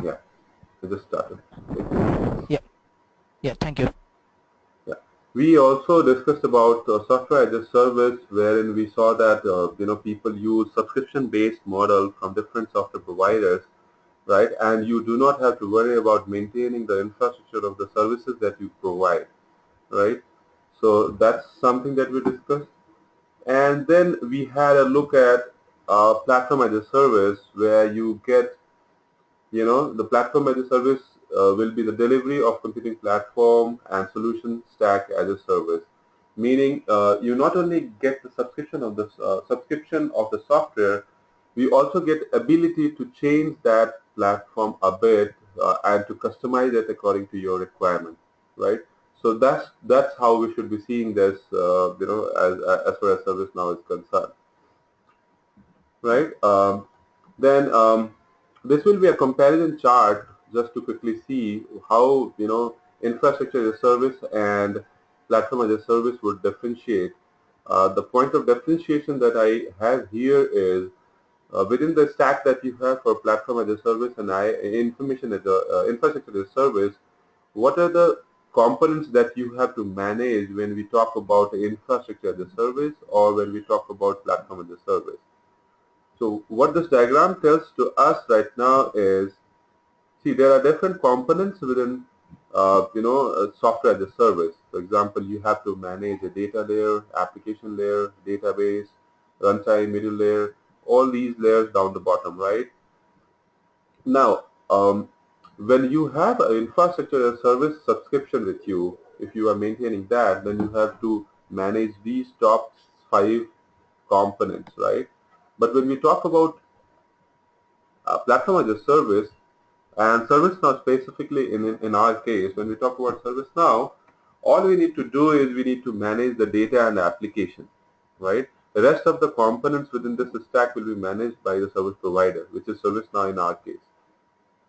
Yeah, I just started. Yeah, yeah, thank you. Yeah. We also discussed about software as a service, wherein we saw that people use subscription-based model from different software providers, right? And you do not have to worry about maintaining the infrastructure of the services that you provide, right? So that's something that we discussed. And then we had a look at platform as a service, where you get, the platform as a service will be the delivery of computing platform and solution stack as a service. Meaning, you not only get the subscription of the software, we also get ability to change that platform a bit and to customize it according to your requirement, right? So that's how we should be seeing this, as far as ServiceNow is concerned, right? Then this will be a comparison chart just to quickly see how infrastructure as a service and platform as a service would differentiate. The point of differentiation that I have here is within the stack that you have for platform as a service and information as a infrastructure as a service. What are the components that you have to manage when we talk about infrastructure as a service or when we talk about platform as a service? So what this diagram tells to us right now is, see, there are different components within, software as a service. For example, you have to manage a data layer, application layer, database, runtime, middle layer, all these layers down the bottom, right? Now, when you have an infrastructure as a service subscription with you, if you are maintaining that, then you have to manage these top five components, right? But when we talk about platform as a service, and ServiceNow specifically in our case, when we talk about ServiceNow, all we need to do is we need to manage the data and the application, right? The rest of the components within this stack will be managed by the service provider, which is ServiceNow in our case,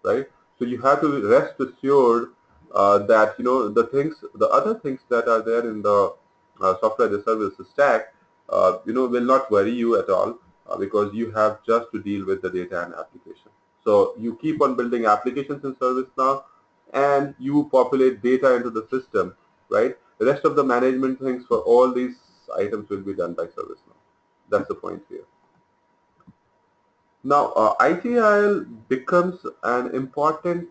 right? So you have to rest assured that the other things that are there in the software as a service stack, will not worry you at all because you have just to deal with the data and application. So you keep on building applications in ServiceNow, and you populate data into the system, right? The rest of the management things for all these items will be done by ServiceNow. That's the point here. Now, ITIL becomes an important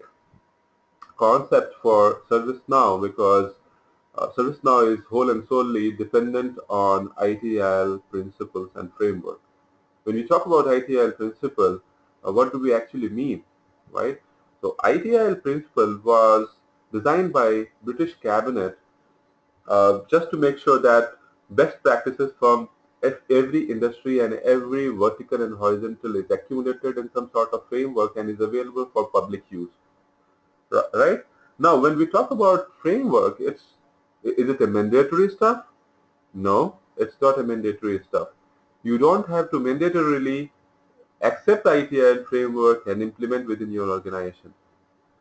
concept for ServiceNow because ServiceNow is whole and solely dependent on ITIL principles and framework. When we talk about ITIL principle, what do we actually mean, right? So ITIL principle was designed by British cabinet just to make sure that best practices from every industry and every vertical and horizontal is accumulated in some sort of framework and is available for public use. Right? Now, when we talk about framework, is it a mandatory stuff? No, it's not a mandatory stuff. You don't have to mandatorily accept ITIL framework and implement within your organization.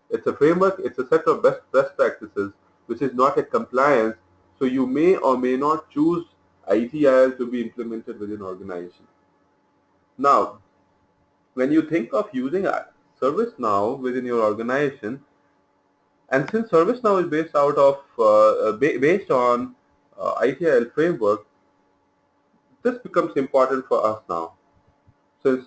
It's a framework, it's a set of best practices, which is not a compliance. So you may or may not choose ITIL to be implemented within organization. Now, when you think of using a ServiceNow within your organization, and since ServiceNow is based out of based on ITIL framework, this becomes important for us now. Since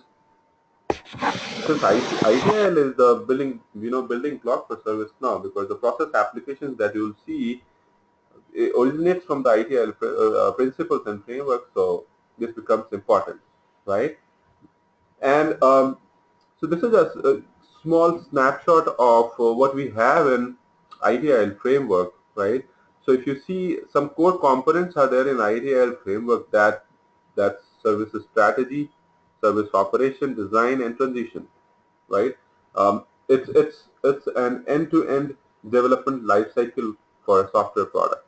ITIL is the building block for ServiceNow, because the process applications that you'll see originates from the ITIL principles and frameworks. So this becomes important, right? And so this is a small snapshot of what we have in ITIL framework, right? So if you see, some core components are there in ITIL framework, that's service strategy, service operation, design, and transition, right? It's an end-to-end development lifecycle for a software product,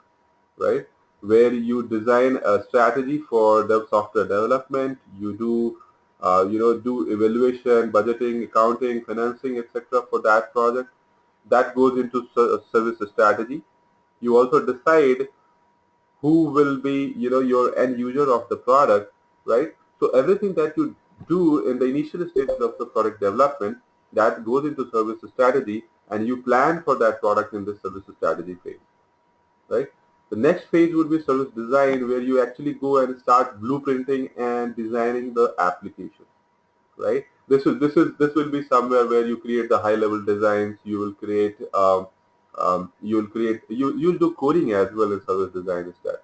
right? Where you design a strategy for the software development, you do evaluation, budgeting, accounting, financing, etc. for that project. That goes into service strategy. You also decide who will be, your end user of the product, right? So everything that you do in the initial stages of the product development, that goes into service strategy, and you plan for that product in the service strategy phase, right? The next phase would be service design, where you actually go and start blueprinting and designing the application, right? This will be somewhere where you create the high level designs. You will create you'll do coding as well in service design. Is that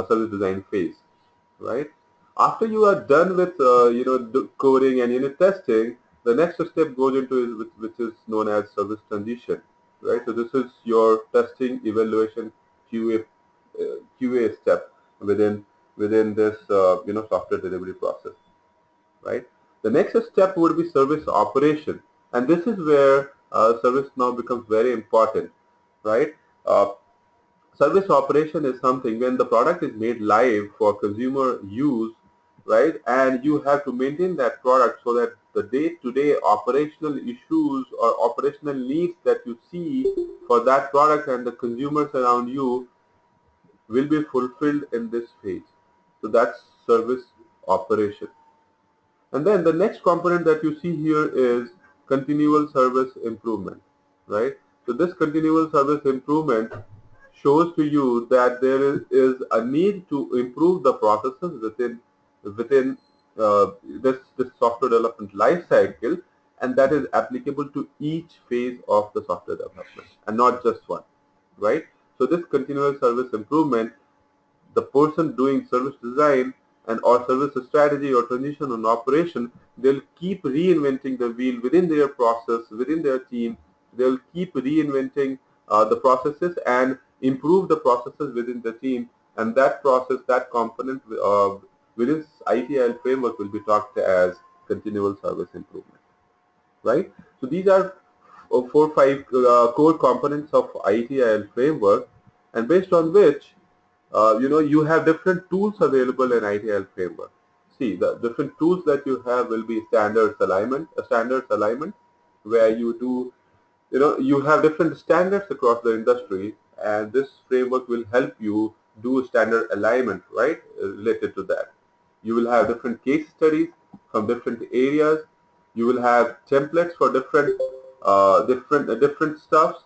service design phase, right? After you are done with the coding and unit testing, the next step goes into which is known as service transition, right? So this is your testing, evaluation, QA step within this software delivery process, right? The next step would be service operation, and this is where service now becomes very important, right? Uh, Service operation is something when the product is made live for consumer use, right? And you have to maintain that product so that the day-to-day operational issues or operational needs that you see for that product and the consumers around you will be fulfilled in this phase. So that's service operation. And then the next component that you see here is continual service improvement, right? So this continual service improvement shows to you that there is a need to improve the processes within this software development life cycle, and that is applicable to each phase of the software development and not just one, right? So this continual service improvement, the person doing service design and or service strategy or transition and operation, they'll keep reinventing the wheel within their process, within their team. They'll keep reinventing the processes and improve the processes within the team. And that process, that component within ITIL framework will be talked as continual service improvement, right? So these are 4 or 5 core components of ITIL framework, and based on which you have different tools available in ITIL framework. See, the different tools that you have will be standards alignment, where you have different standards across the industry, and this framework will help you do standard alignment, right, related to that. You will have different case studies from different areas. You will have templates for different stuffs.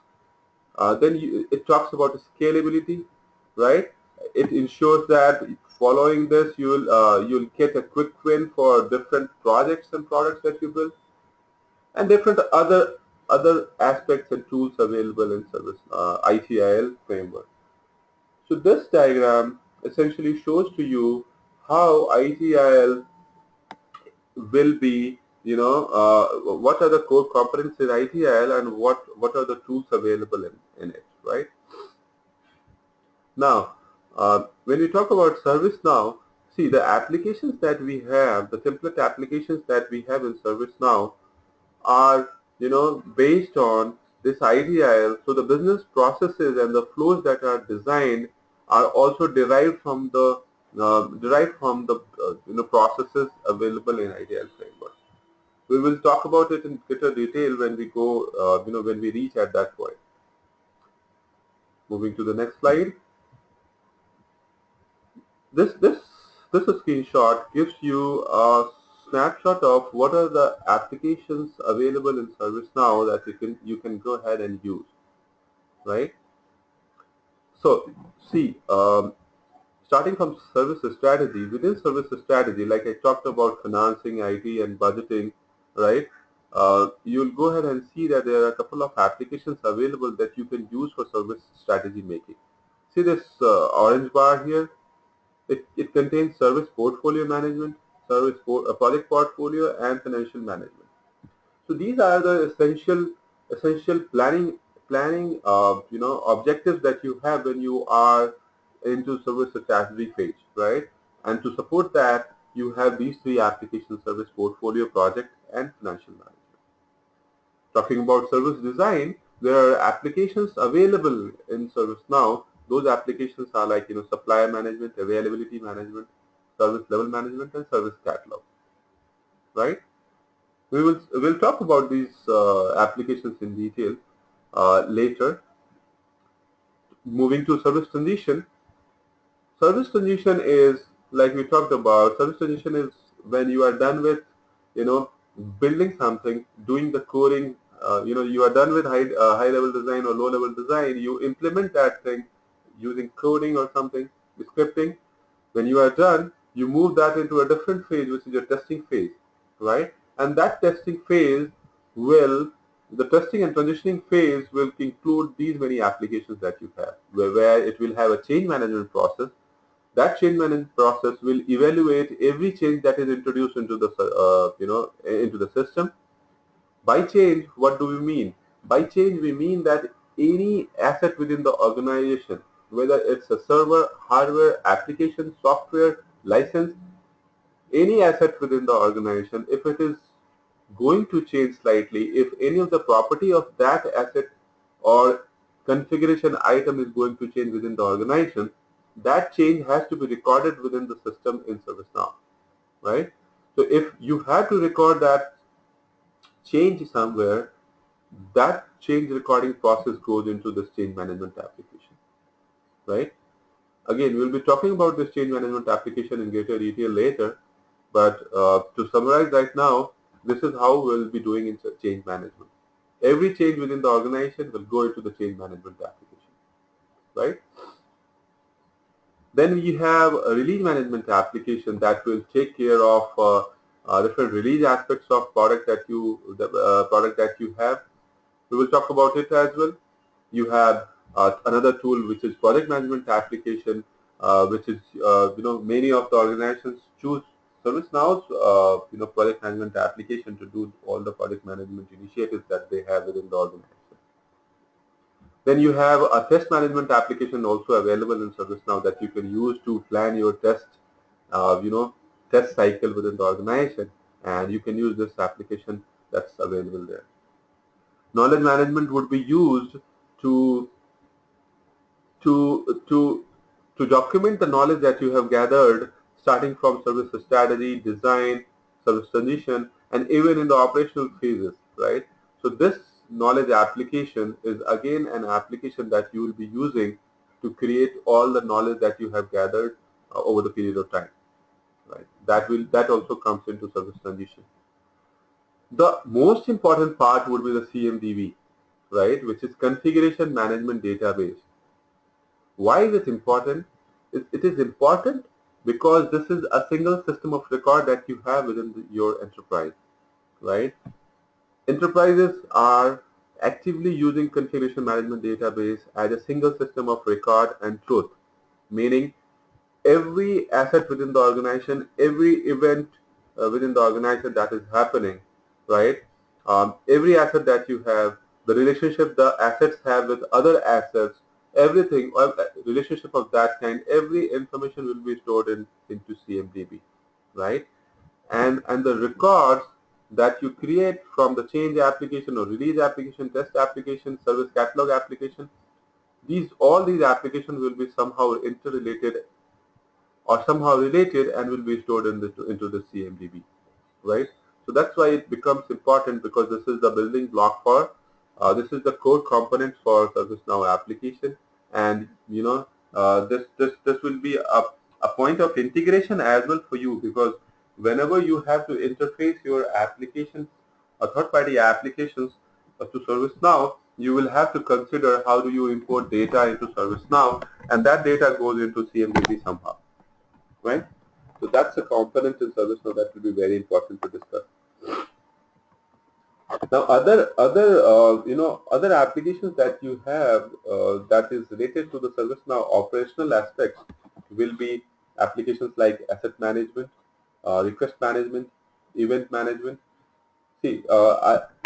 It talks about scalability, right? It ensures that following this, you'll get a quick win for different projects and products that you build, and different other aspects and tools available in service ITIL framework. So this diagram essentially shows to you how ITIL will be, what are the core components in ITIL and what are the tools available in it, right? Now, when we talk about ServiceNow, see the applications that we have, the template applications that we have in ServiceNow are, based on this ITIL. So the business processes and the flows that are designed are also derived from the processes available in ITIL framework. We will talk about it in greater detail when we go, when we reach at that point. Moving to the next slide. This screenshot gives you a snapshot of what are the applications available in ServiceNow that you can go ahead and use, right? So see, starting from service strategy, within service strategy, like I talked about financing, IT, and budgeting, right? You'll go ahead and see that there are a couple of applications available that you can use for service strategy making. See this orange bar here? It contains service portfolio management, project portfolio, and financial management. So these are the essential planning objectives that you have when you are into service strategy phase, right? And to support that, you have these three applications: service portfolio, project, and financial management. Talking about service design, there are applications available in ServiceNow. Those applications are like supplier management, availability management, service level management, and service catalog. Right? We'll talk about these applications in detail later. Moving to service transition. Service transition is, like we talked about, service transition is when you are done with, you know, building something, doing the coding. You are done with high level design or low level design. You implement that thing using coding or something, scripting. When you are done, you move that into a different phase, which is your testing phase, right? And that testing phase will, the testing and transitioning phase will include these many applications that you have, where it will have a change management process. That change management process will evaluate every change that is introduced into the into the system. By change, what do we mean? By change, we mean that any asset within the organization, whether it's a server, hardware, application, software, license, any asset within the organization, if it is going to change slightly, if any of the property of that asset or configuration item is going to change within the organization, that change has to be recorded within the system in ServiceNow, right? So if you have to record that change somewhere, that change recording process goes into this change management application, right? Again, we'll be talking about this change management application in greater detail later, but to summarize right now, this is how we'll be doing in change management. Every change within the organization will go into the change management application, right? Then we have a release management application that will take care of different release aspects of product that you have. We will talk about it as well. You have another tool which is project management application, which is many of the organizations choose ServiceNow's project management application to do all the project management initiatives that they have within the organization. Then you have a test management application also available in ServiceNow that you can use to plan your uh, you know, test cycle within the organization, and you can use this application that's available there. Knowledge management would be used to to to to document the knowledge that you have gathered starting from service strategy, design, service transition, and even in the operational phases, right? So this knowledge application is again an application that you will be using to create all the knowledge that you have gathered over the period of time, right? That also comes into service transition. The most important part would be the CMDB, right, which is configuration management database. Why is it important? It is important because this is a single system of record that you have within your enterprise, right? Enterprises are actively using configuration management database as a single system of record and truth, meaning every asset within the organization, every event within the organization that is happening, right? Every asset that you have, the relationship the assets have with other assets, everything, relationship of that kind, every information will be stored into CMDB, right? And the records that you create from the change application or release application, test application, service catalog application, all these applications will be somehow interrelated or somehow related and will be stored into the CMDB, right? So that's why it becomes important because this is the building block for, this is the core component for ServiceNow application, and this will be a point of integration as well for you because whenever you have to interface your applications or third-party applications to ServiceNow, you will have to consider how do you import data into ServiceNow, and that data goes into CMDB somehow, right? So that's a component in ServiceNow that will be very important to discuss. Now, other applications that you have that is related to the ServiceNow operational aspects will be applications like asset management, request management, event management. See,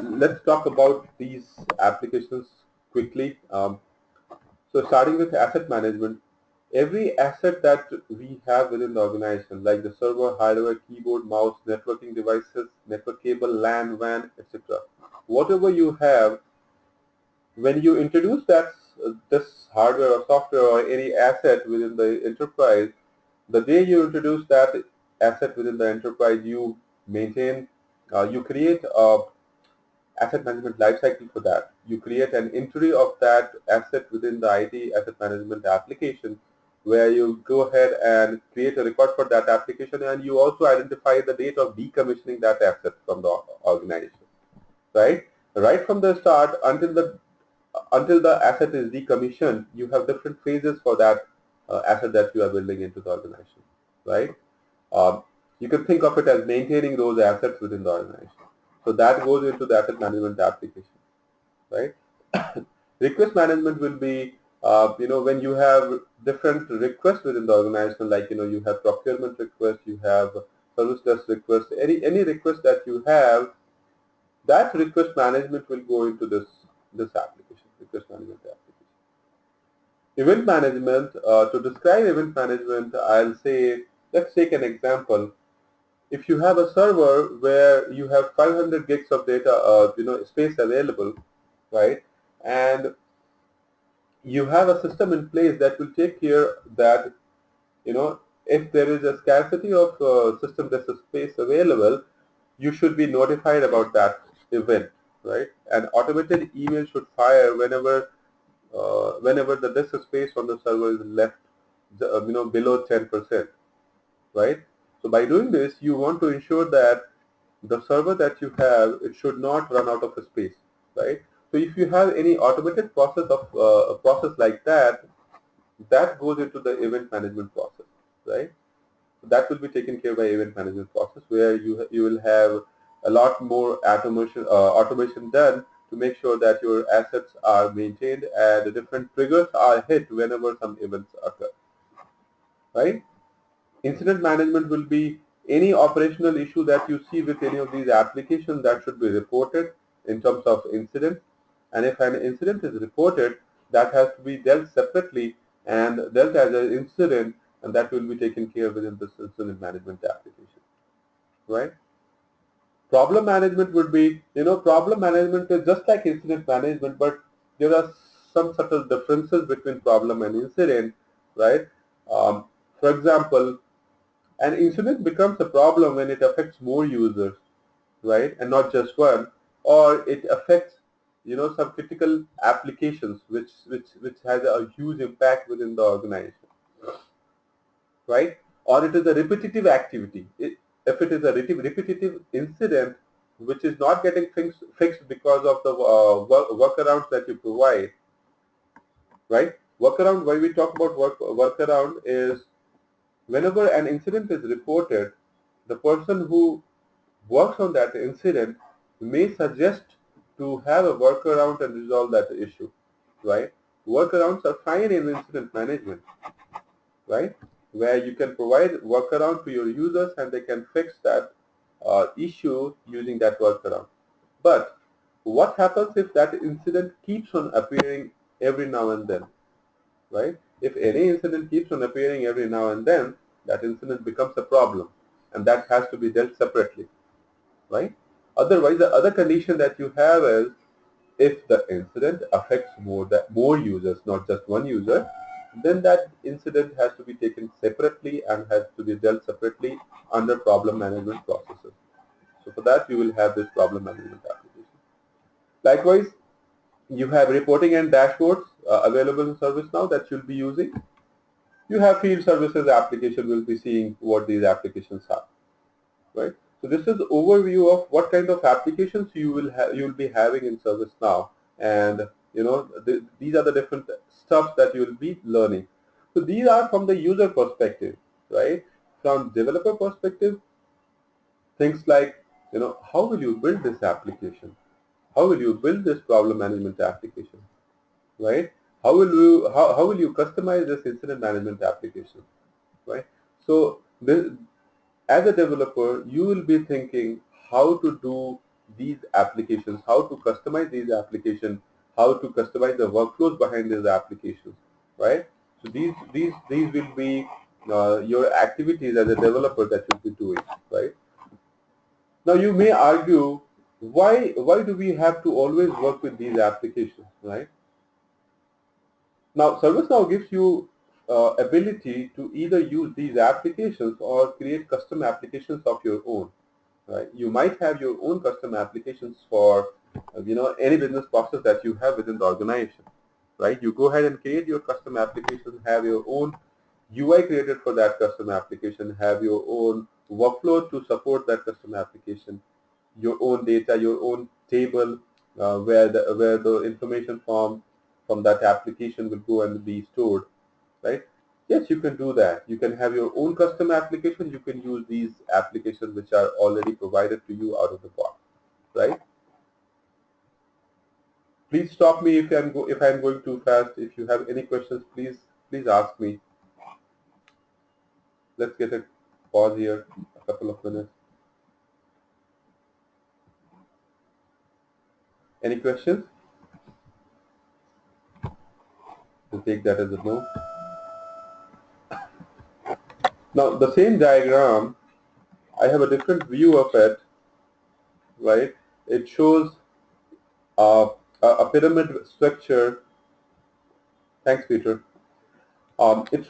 let's talk about these applications quickly. So starting with asset management, every asset that we have within the organization, like the server, hardware, keyboard, mouse, networking devices, network cable, LAN, WAN, etc. Whatever you have, when you introduce this hardware or software or any asset within the enterprise, the day you introduce that asset within the enterprise, you maintain, you create a asset management lifecycle for that. You create an entry of that asset within the IT asset management application, where you go ahead and create a record for that application, and you also identify the date of decommissioning that asset from the organization, right? Right from the start until the asset is decommissioned, you have different phases for that asset that you are building into the organization, right? Um, you can think of it as maintaining those assets within the organization. So that goes into the asset management application, right? Request management will be, when you have different requests within the organization, like, you have procurement requests, you have service desk requests, any request that you have, that request management will go into this application, request management application. Event management, to describe event management, I'll say, let's take an example. If you have a server where you have 500 gigs of data, space available, right? And you have a system in place that will take care that, if there is a scarcity of system disk space available, you should be notified about that event, right? An automated email should fire whenever the disk space on the server is left, below 10%, right? So by doing this, you want to ensure that the server that you have, it should not run out of space, right? So if you have any automated process of a process like that, that goes into the event management process, right? So that will be taken care by event management process, where you will have a lot more automation done to make sure that your assets are maintained and the different triggers are hit whenever some events occur, right? Incident management will be any operational issue that you see with any of these applications that should be reported in terms of incident. And if an incident is reported, that has to be dealt separately and dealt as an incident, and that will be taken care of within this incident management application, right? Problem management would be, problem management is just like incident management, but there are some subtle differences between problem and incident, right? Um, for example, an incident becomes a problem when it affects more users, right? And not just one, or it affects, some critical applications which has a huge impact within the organization, right? Or it is a repetitive activity. If it is a repetitive incident which is not getting fixed because of the workarounds that you provide, right? Workaround, when we talk about workaround, is whenever an incident is reported, the person who works on that incident may suggest to have a workaround and resolve that issue, right? Workarounds are fine in incident management, right? Where you can provide workaround to your users and they can fix that issue using that workaround. But what happens if that incident keeps on appearing every now and then, right? If any incident keeps on appearing every now and then, that incident becomes a problem, and that has to be dealt separately, right? Otherwise, the other condition that you have is if the incident affects more users, not just one user, then that incident has to be taken separately and has to be dealt separately under problem management processes. So for that, you will have this problem management application. Likewise, you have reporting and dashboards available in ServiceNow that you'll be using. You have field services application. We'll be seeing what these applications are, right? So this is overview of what kind of applications you'll be having in ServiceNow, and these are the different stuff that you'll be learning. So these are from the user perspective, right? From developer perspective, things like, how will you build this application? How will you build this problem management application, right? How will you customize this incident management application, right? So this, as a developer, you will be thinking how to do these applications, how to customize these applications, how to customize the workflows behind these applications, right? So these will be your activities as a developer that you'll be doing, right? Now you may argue, why do we have to always work with these applications, right? Now ServiceNow gives you ability to either use these applications or create custom applications of your own, right? You might have your own custom applications for any business process that you have within the organization, right? You go ahead and create your custom applications, have your own UI created for that custom application, have your own workflow to support that custom application, your own data, your own table, where the information from that application will go and be stored, right? Yes, you can do that. You can have your own custom application. You can use these applications which are already provided to you out of the box, right? Please stop me if I'm going too fast. If you have any questions, please ask me. Let's get a pause here, a couple of minutes. Any questions? We'll take that as a no. Now the same diagram, I have a different view of it, right? It shows uh, a pyramid structure. Thanks, Peter. It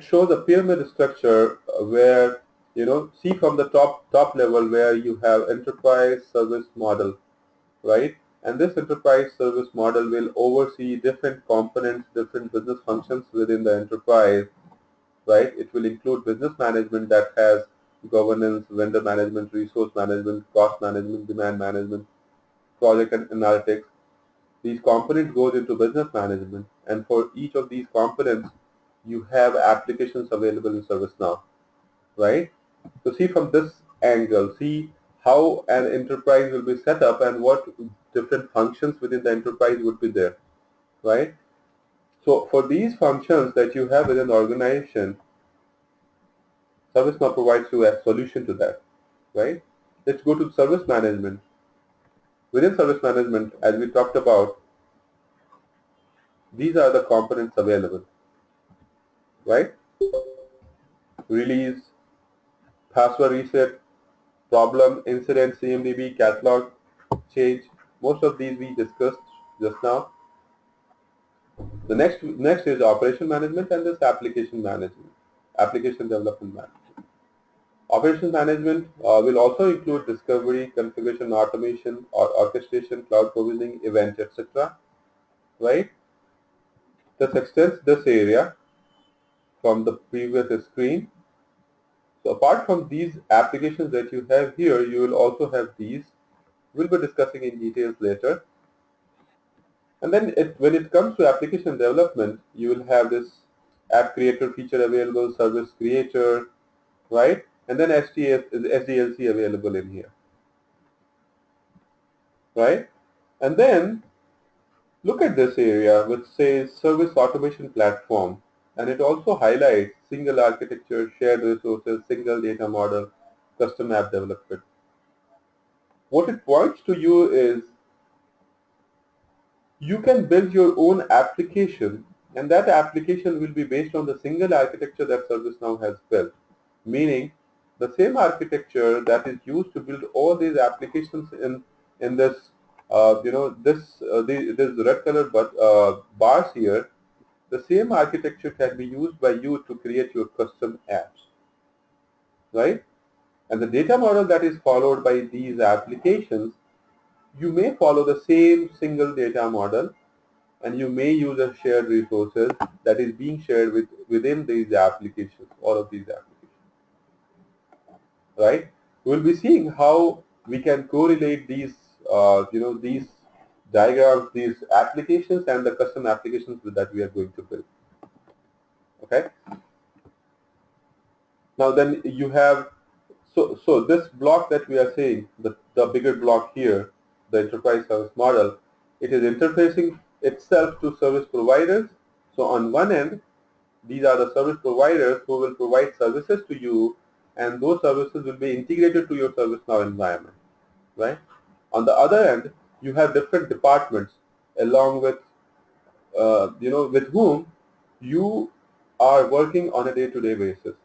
shows a pyramid structure where, see from the top level where you have enterprise service model, right? And this enterprise service model will oversee different components, different business functions within the enterprise, right? It will include business management that has governance, vendor management, resource management, cost management, demand management, project and analytics. These components goes into business management, and for each of these components, you have applications available in ServiceNow, right? So see from this angle, see how an enterprise will be set up and what different functions within the enterprise would be there, right? So for these functions that you have within the organization, ServiceNow provides you a solution to that, right? Let's go to service management. Within service management, as we talked about, these are the components available, right? Release, password reset, problem, incident, CMDB, catalog, change. Most of these we discussed just now. The next is operation management and this application management, application development management. Operation management will also include discovery, configuration, automation, or orchestration, cloud provisioning, event, etc. Right? This extends this area from the previous screen. So apart from these applications that you have here, you will also have these. We'll be discussing in details later. And then when it comes to application development, you will have this app creator feature available, service creator, right? And then SDLC available in here, right? And then look at this area which says service automation platform. And it also highlights single architecture, shared resources, single data model, custom app development. What it points to you is you can build your own application, and that application will be based on the single architecture that ServiceNow has built. Meaning, the same architecture that is used to build all these applications in this, this red color but bars here. The same architecture can be used by you to create your custom apps, right? And the data model that is followed by these applications, you may follow the same single data model, and you may use a shared resources that is being shared within these applications, all of these applications, right? We'll be seeing how we can correlate these, these diagrams, these applications, and the custom applications that we are going to build. Okay. Now then you have, so this block that we are saying, the bigger block here, the enterprise service model, it is interfacing itself to service providers. So on one end, these are the service providers who will provide services to you, and those services will be integrated to your ServiceNow environment, right? On the other end, you have different departments along with, with whom you are working on a day-to-day basis,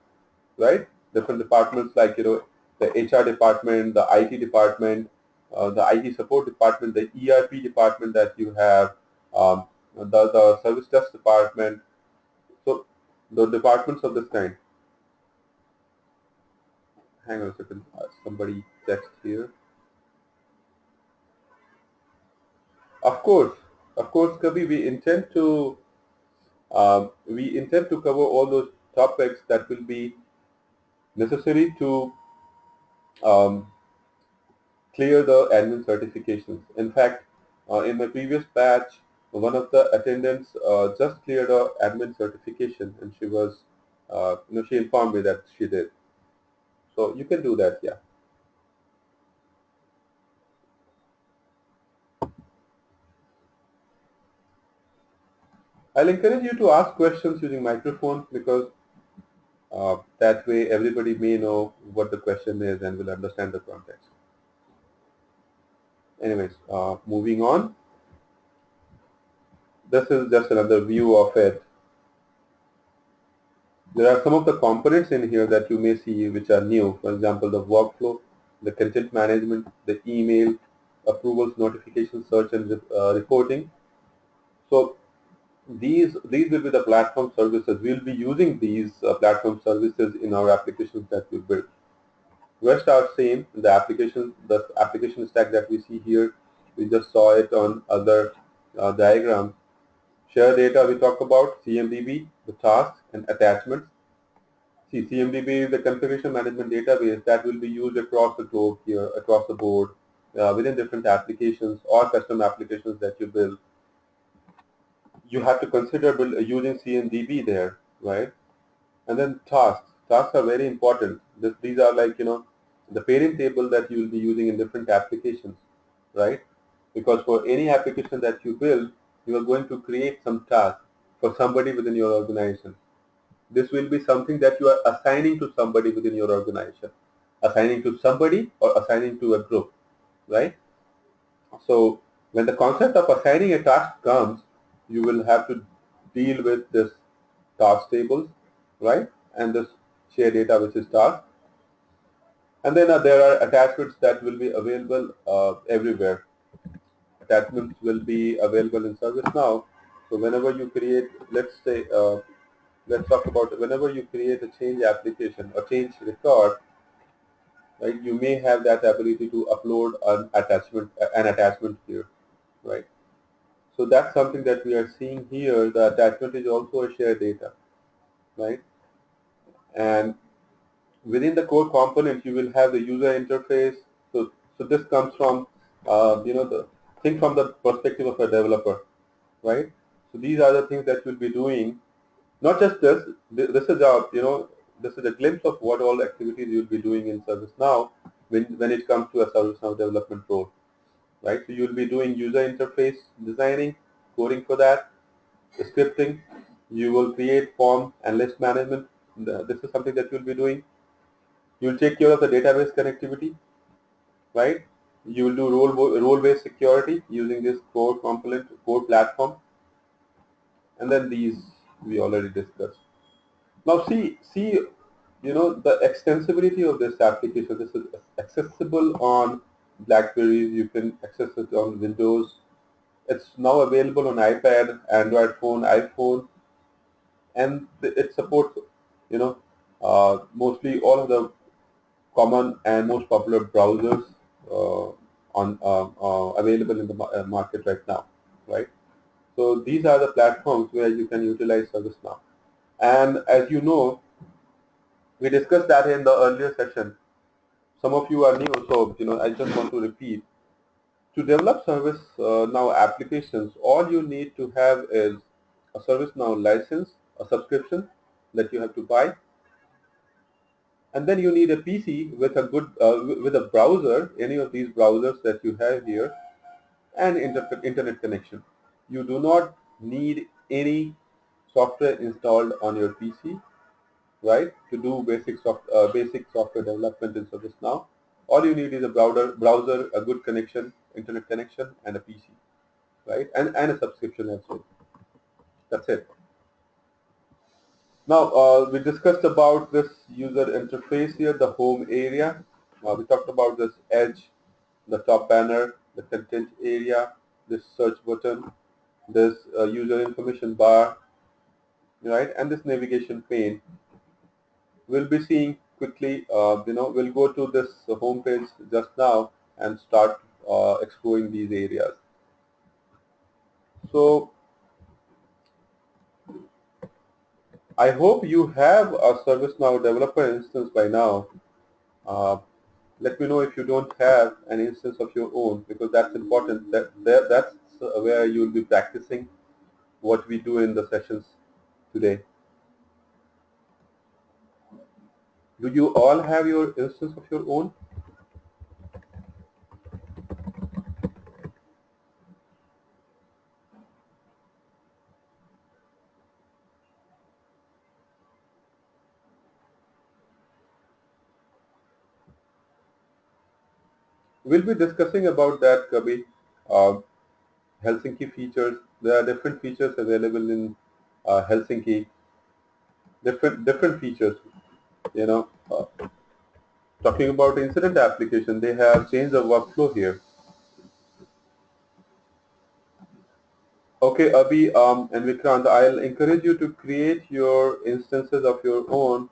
right? Different departments like, the HR department, the IT department, the IT support department, the ERP department that you have, the service desk department. So the departments of this kind. Hang on a second. Somebody text here. Of course, Kabir, we intend to cover all those topics that will be necessary to um, clear the admin certifications. In fact, in my previous batch, one of the attendants just cleared a admin certification, and she was, she informed me that she did. So you can do that, yeah. I'll encourage you to ask questions using microphone because that way everybody may know what the question is and will understand the context. Anyways, moving on. This is just another view of it. There are some of the components in here that you may see which are new. For example, the workflow, the content management, the email, approvals, notifications, search, and reporting. So these will be the platform services. We'll be using these platform services in our applications that we build. Rest are same. The application stack that we see here, we just saw it on other diagrams. Share data we talk about, CMDB, the tasks and attachments. See, CMDB is the configuration management database that will be used across the globe here, across the board, within different applications or custom applications that you build. You have to consider using CMDB there, right? And then tasks. Tasks are very important. These are like, the parent table that you will be using in different applications, right? Because for any application that you build, you are going to create some task for somebody within your organization. This will be something that you are assigning to somebody within your organization, assigning to somebody or assigning to a group, right? So when the concept of assigning a task comes, you will have to deal with this task tables, right? And this share data, which is task. And then there are attachments that will be available everywhere. Attachments will be available in ServiceNow. So whenever you create, let's talk about whenever you create a change application or change record, right? You may have that ability to upload an attachment here, right? So that's something that we are seeing here. The attachment is also a shared data, right? And within the core component, you will have the user interface. So this comes from, the think from the perspective of a developer, right? So these are the things that we'll be doing. Not just this. This is this is a glimpse of what all activities you'll be doing in ServiceNow when it comes to a ServiceNow development role, right? So you'll be doing user interface designing, coding for that, scripting. You will create form and list management. This is something that you'll be doing. You'll take care of the database connectivity, right? You will do role-based security using this core component, core platform, and then these we already discussed. Now see, the extensibility of this application. This is accessible on BlackBerries. You can access it on Windows. It's now available on iPad, Android phone, iPhone, and it supports, mostly all of the common and most popular browsers uh, on available in the market right now, right? So these are the platforms where you can utilize ServiceNow. And as you know, we discussed that in the earlier session. Some of you are new, so I just want to repeat. To develop ServiceNow applications, all you need to have is a ServiceNow license, a subscription that you have to buy, and then you need a PC with a good with a browser, any of these browsers that you have here, and internet connection. You do not need any software installed on your PC, right, to do basic software development in ServiceNow. All you need is a browser, a good connection, internet connection, and a PC, right, and a subscription as well. That's it. Now, we discussed about this user interface here, the home area. We talked about this edge, the top banner, the content area, this search button, this user information bar, right, and this navigation pane. We'll be seeing quickly, we'll go to this home page just now and start exploring these areas. So I hope you have a ServiceNow developer instance by now. Uh, Let me know if you don't have an instance of your own, because that's important. That's where you'll be practicing what we do in the sessions today. Do you all have your instance of your own? We'll be discussing about that, Kabi. Uh, Helsinki features. There are different features available in Helsinki. Different features. You know, talking about incident application, they have changed the workflow here. Okay, Abhi and Vikrant, I'll encourage you to create your instances of your own.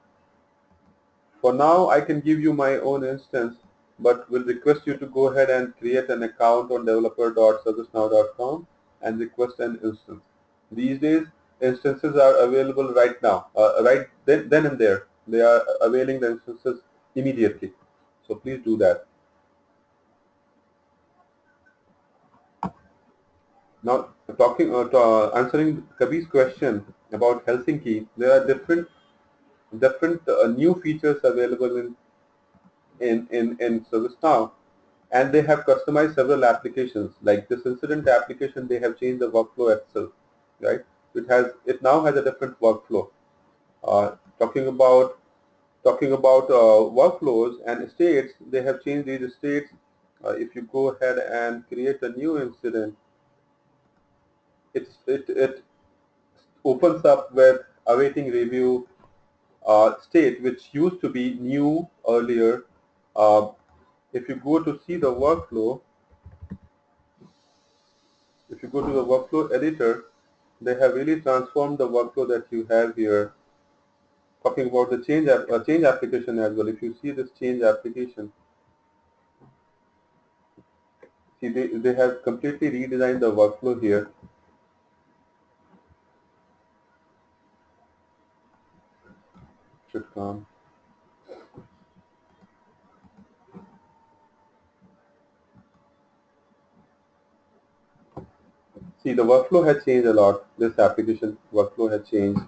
For now, I can give you my own instance, but will request you to go ahead and create an account on developer.servicenow.com and request an instance. These days, instances are available right now, right then and there. They are availing the instances immediately. So please do that. Now, answering Kabir's question about Helsinki, there are different new features available in ServiceNow, and they have customized several applications. Like this incident application, they have changed the workflow itself, right? It now has a different workflow. Uh, talking about talking about workflows and states, they have changed these states. If you go ahead and create a new incident, it opens up with awaiting review state, which used to be new earlier. Uh, if you go to see the workflow, if you go to the workflow editor, they have really transformed the workflow that you have here. Talking about the change application as well. If you see this change application, see they have completely redesigned the workflow here. Should come. See, the workflow has changed a lot. This application workflow has changed.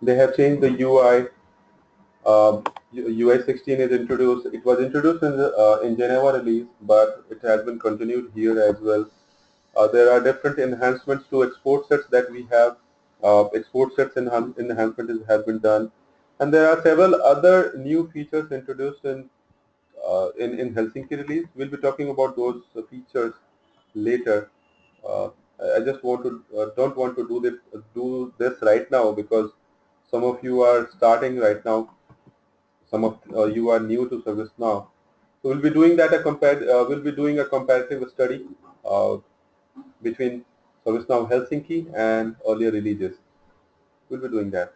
They have changed the UI. UI 16 is introduced. It was introduced in Geneva release, but it has been continued here as well. There are different enhancements to export sets that we have. Export sets enhancement has been done, and there are several other new features introduced in Helsinki release. We'll be talking about those features later. Uh, I just want to don't want to do this right now, because some of you are starting right now. Some of you are new to ServiceNow. So we'll be doing that we'll be doing a comparative study uh, between ServiceNow Helsinki and earlier releases. We'll be doing that.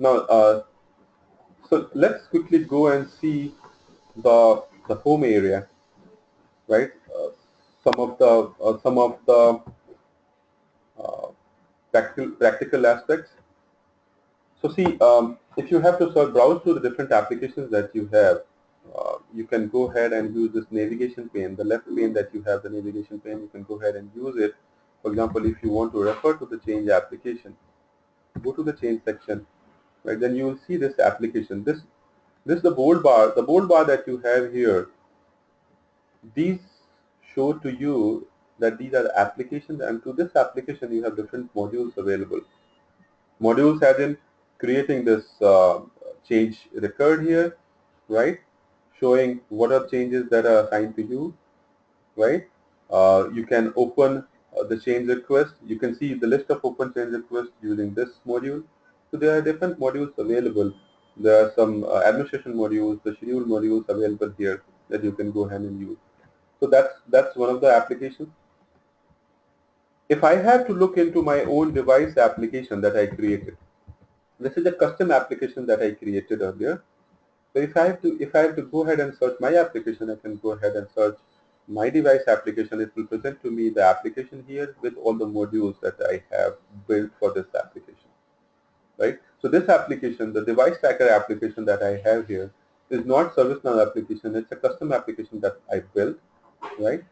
Now, so let's quickly go and see the home area, right? Some of the uh, practical aspects. So see, if you have to browse through the different applications that you have, you can go ahead and use this navigation pane. The left pane that you have, the navigation pane, you can go ahead and use it. For example, if you want to refer to the change application, go to the change section, right? Then you will see this application. This the bold bar. The bold bar that you have here. These show to you that these are applications, and to this application you have different modules available. Modules as in creating this change record here, right? Showing what are changes that are assigned to you, right? You can open the change request. You can see the list of open change requests using this module. So there are different modules available. There are some administration modules, the schedule modules available here that you can go ahead and use. So that's one of the applications. If I have to look into my own device application that I created, this is a custom application that I created earlier. So if I have to go ahead and search my application, I can go ahead and search my device application. It will present to me the application here with all the modules that I have built for this application, right? So this application, the device tracker application that I have here, is not ServiceNow application. It's a custom application that I built, right?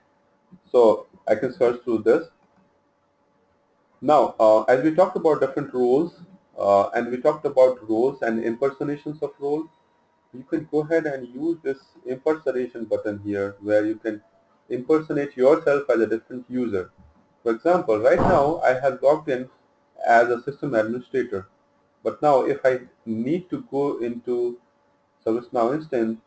So I can search through this. Now, as we talked about different roles, and we talked about roles and impersonations of roles, you can go ahead and use this impersonation button here where you can impersonate yourself as a different user. For example, right now I have logged in as a system administrator, but now if I need to go into ServiceNow instance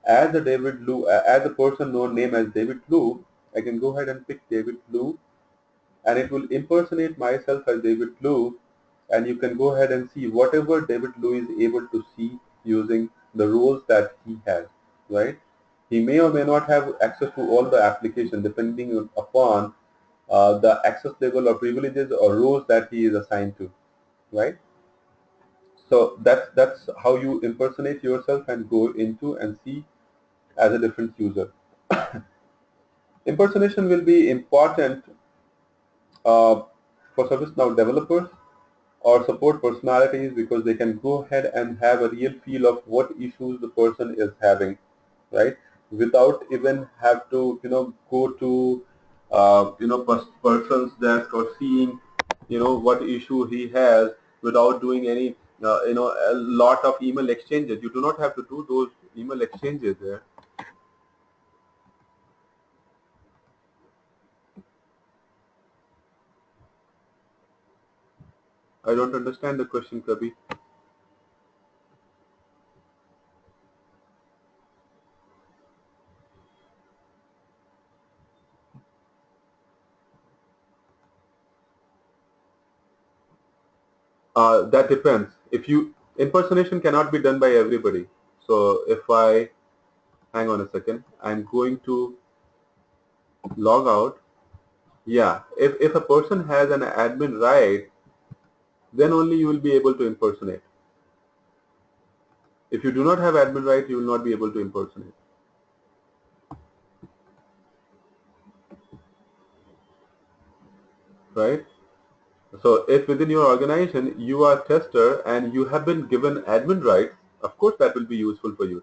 as a David Lu, as a person known name as David Lu, I can go ahead and pick David Lu, and it will impersonate myself as David Lu, and you can go ahead and see whatever David Lu is able to see using the roles that he has, right? He may or may not have access to all the application depending upon the access level or privileges or roles that he is assigned to, right? So that's how you impersonate yourself and go into and see as a different user. Impersonation will be important for ServiceNow developers or support personalities because they can go ahead and have a real feel of what issues the person is having, right? Without even have to, go to, person's desk or seeing, what issue he has without doing any, a lot of email exchanges. You do not have to do those email exchanges there. I don't understand the question, Kabi. That depends. If you impersonation cannot be done by everybody. So if I hang on a second, I'm going to log out. Yeah, if a person has an admin right, then only you will be able to impersonate. If you do not have admin right, you will not be able to impersonate, right? So if within your organization you are a tester and you have been given admin rights, of course that will be useful for you.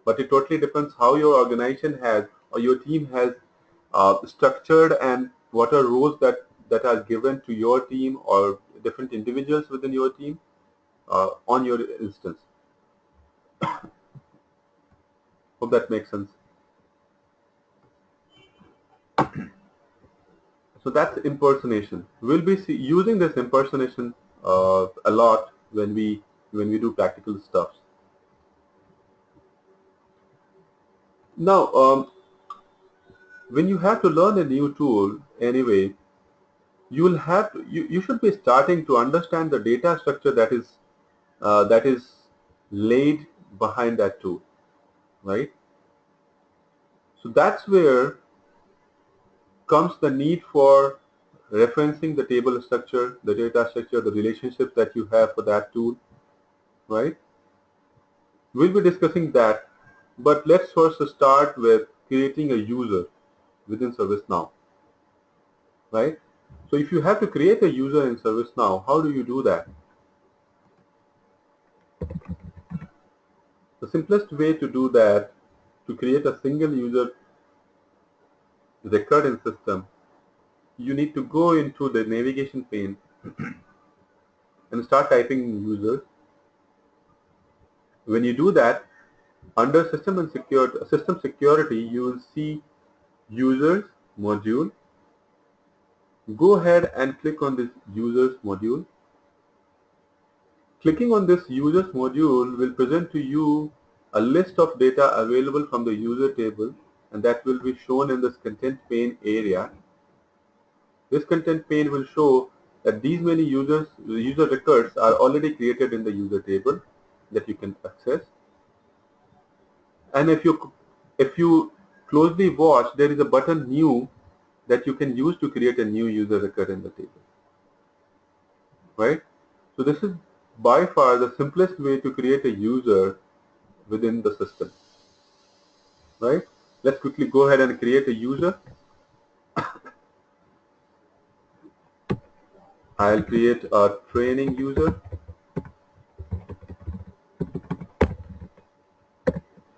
But it totally depends how your organization has or your team has structured and what are roles that are given to your team or different individuals within your team on your instance. Hope that makes sense. So that's impersonation. We'll be using this impersonation a lot when we do practical stuff. Now, when you have to learn a new tool anyway, you should be starting to understand the data structure that is laid behind that tool, right? So that's where comes the need for referencing the table structure, the data structure, the relationships that you have for that tool, right? We'll be discussing that, but let's first start with creating a user within ServiceNow, right? So if you have to create a user in ServiceNow, how do you do that? The simplest way to do that, to create a single user record in system, you need to go into the navigation pane and start typing users. When you do that, under system security, you will see users module. Go ahead and click on this users module. Clicking on this users module will present to you a list of data available from the user table, and that will be shown in this content pane area. This content pane will show that these many user records are already created in the user table that you can access. And if you closely watch, there is a button new that you can use to create a new user record in the table, right? So this is by far the simplest way to create a user within the system, right? Let's quickly go ahead and create a user. I'll create a training user.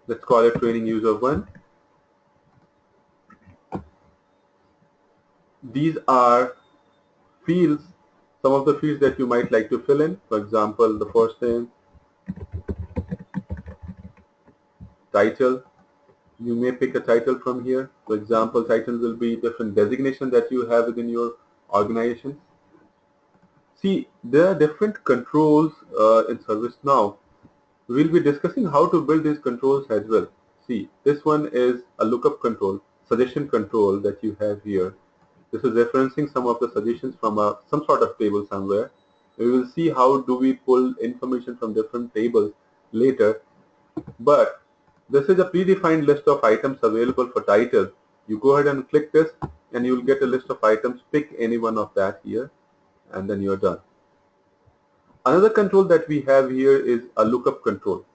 Let's call it training user 1. These are fields, some of the fields that you might like to fill in. For example, the first name, title. You may pick a title from here. For example, title will be different designation that you have within your organization. See, there are different controls in ServiceNow. We'll be discussing how to build these controls as well. See, this one is a lookup control, suggestion control that you have here. This is referencing some of the suggestions from some sort of table somewhere. We will see how do we pull information from different tables later. But this is a predefined list of items available for title. You go ahead and click this and you will get a list of items. Pick any one of that here and then you're done. Another control that we have here is a lookup control.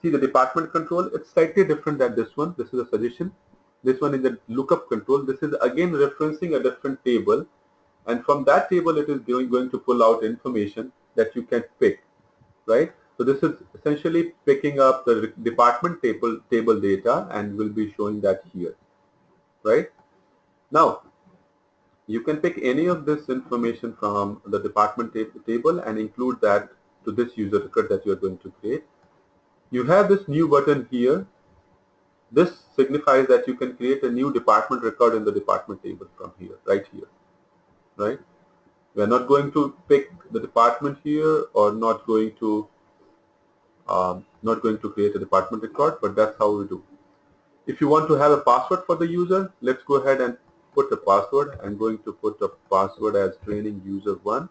See, the department control, it's slightly different than this one. This is a suggestion. This one is a lookup control. This is again referencing a different table, and from that table it is going to pull out information that you can pick, right? So this is essentially picking up the department table data and will be showing that here, right? Now, you can pick any of this information from the department table and include that to this user record that you're going to create. You have this new button here. This signifies that you can create a new department record in the department table from here, right here, right? We are not going to pick the department here or not going to create a department record, but that's how we do. If you want to have a password for the user, let's go ahead and put a password. I'm going to put a password as training user 1,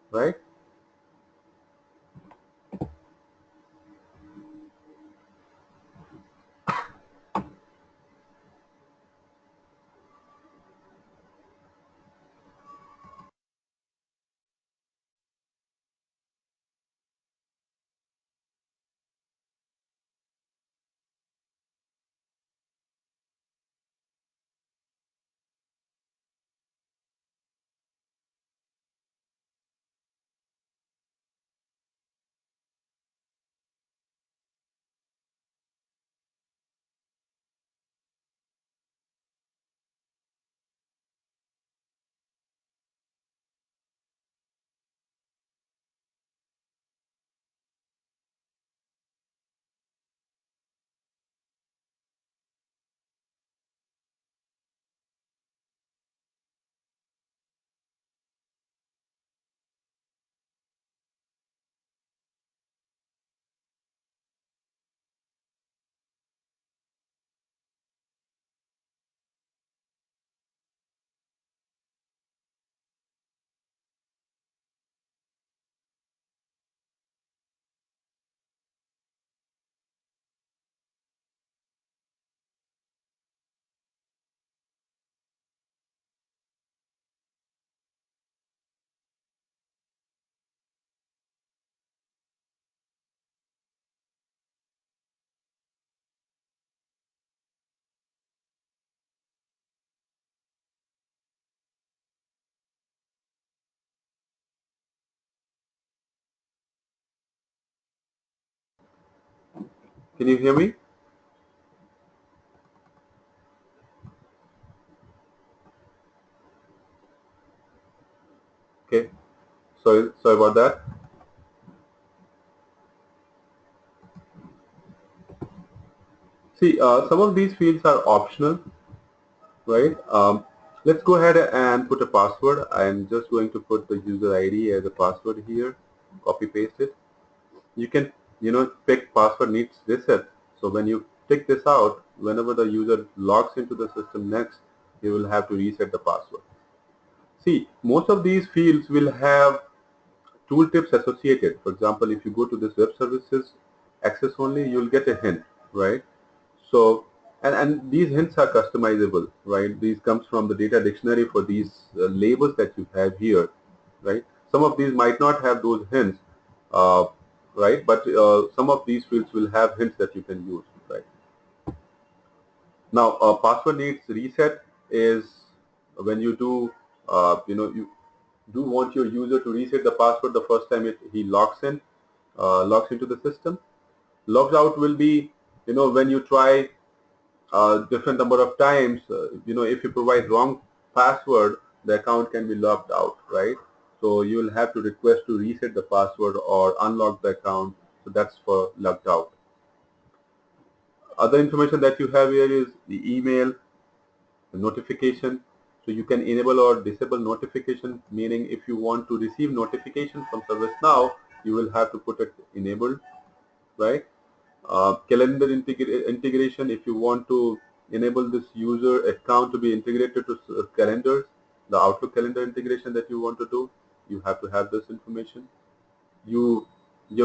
right? Can you hear me? Okay. Sorry about that. See, some of these fields are optional, right? Let's go ahead and put a password. I'm just going to put the user ID as a password here. Copy paste it. You can, pick password needs reset. So when you tick this out, whenever the user logs into the system next, you will have to reset the password. See, most of these fields will have tooltips associated. For example, if you go to this web services access only, you'll get a hint, right? So, and these hints are customizable, right? These comes from the data dictionary for these labels that you have here, right? Some of these might not have those hints. Uh, right? But some of these fields will have hints that you can use, right? Now, password needs reset is when you do, you do want your user to reset the password the first time he logs into the system. Logged out will be, when you try different number of times, if you provide wrong password, the account can be logged out, right? So you will have to request to reset the password or unlock the account. So that's for logged out. Other information that you have here is the email, the notification. So you can enable or disable notification, meaning if you want to receive notification from ServiceNow, you will have to put it enabled, right? Calendar integration, if you want to enable this user account to be integrated to calendars, the Outlook calendar integration that you want to do, you have to have this information. You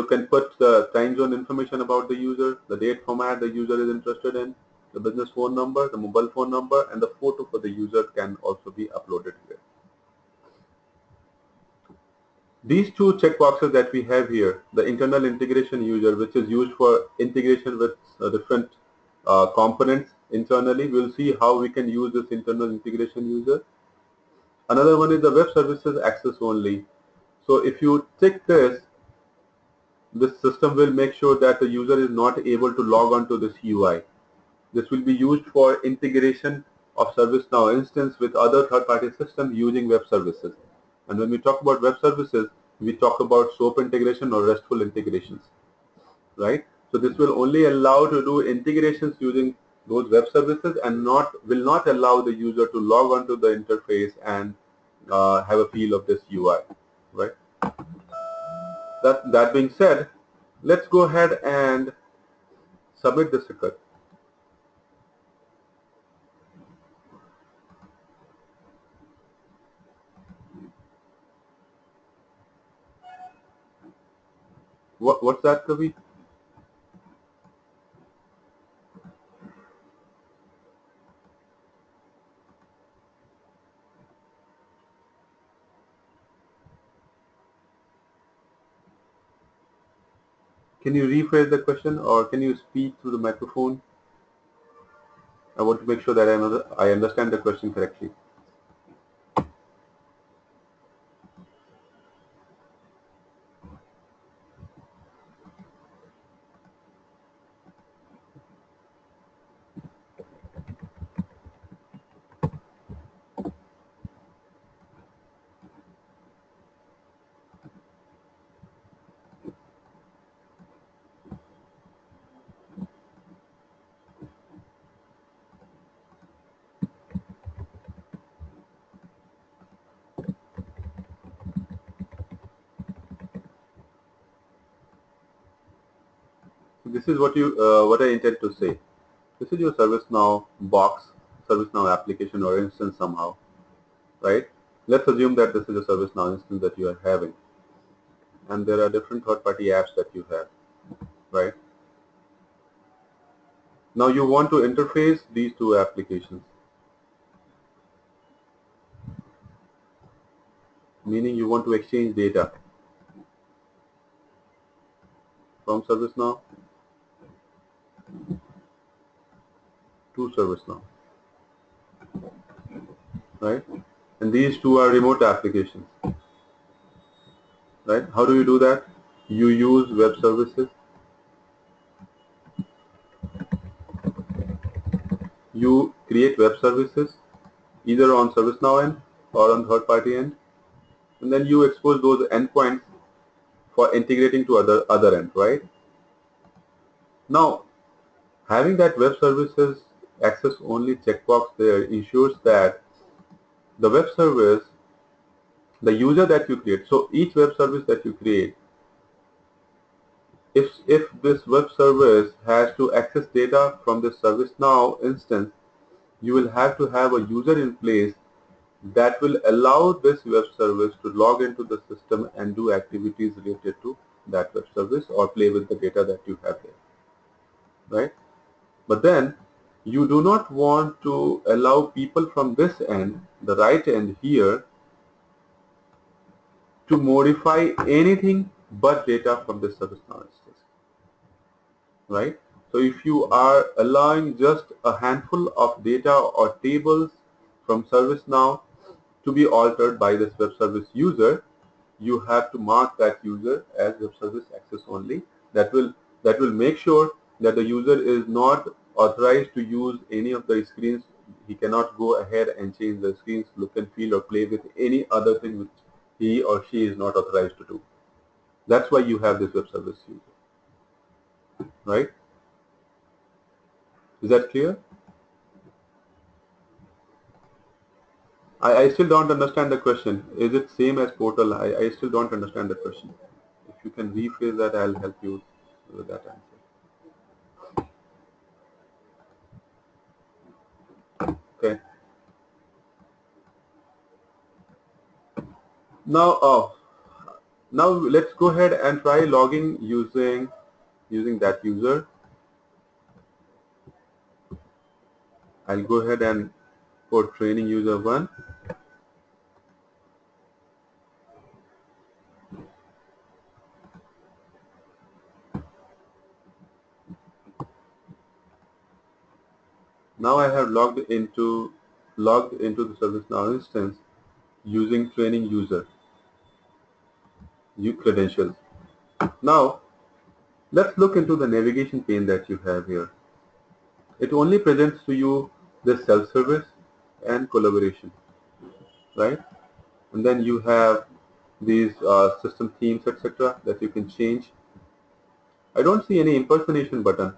can put the time zone information about the user, the date format the user is interested in, the business phone number, the mobile phone number, and the photo for the user can also be uploaded here. These two checkboxes that we have here, the internal integration user, which is used for integration with different components internally, we'll see how we can use this internal integration user. Another one is the web services access only. So if you tick this system will make sure that the user is not able to log on to this UI. This will be used for integration of ServiceNow instance with other third-party systems using web services. And when we talk about web services, we talk about SOAP integration or RESTful integrations, right? So this will only allow to do integrations using those web services and will not allow the user to log onto the interface and have a feel of this UI, right? That being said, let's go ahead and submit this record. What's that, Kavi? Can you rephrase the question or can you speak through the microphone? I want to make sure that I understand the question correctly. So this is what I intend to say. This is your ServiceNow box, ServiceNow application or instance somehow, right? Let's assume that this is a ServiceNow instance that you are having, and there are different third-party apps that you have, right? Now you want to interface these two applications, meaning you want to exchange data from ServiceNow to ServiceNow, right? And these two are remote applications, right? How do you do that? You use web services. You create web services either on ServiceNow end or on third-party end, and then you expose those endpoints for integrating to other end, right? Now, having that web services access only checkbox there ensures that the web service, the user that you create, so each web service that you create, if this web service has to access data from the ServiceNow instance, you will have to have a user in place that will allow this web service to log into the system and do activities related to that web service or play with the data that you have there, right? But then you do not want to allow people from this end, the right end here, to modify anything but data from the ServiceNow instance, right? So if you are allowing just a handful of data or tables from ServiceNow to be altered by this web service user, you have to mark that user as web service access only. That will make sure that the user is not authorized to use any of the screens. He cannot go ahead and change the screens look and feel or play with any other thing which he or she is not authorized to do. That's why you have this web service user, right? Is that clear? I still don't understand the question. Is it same as portal? I still don't understand the question. If you can rephrase that, I'll help you with that answer. Okay. Now, now let's go ahead and try logging using that user. I'll go ahead and put training user 1. Now I have logged into the ServiceNow instance using training user credentials. Now let's look into the navigation pane that you have here. It only presents to you the self-service and collaboration, right? And then you have these system themes, etc., that you can change. I don't see any impersonation button.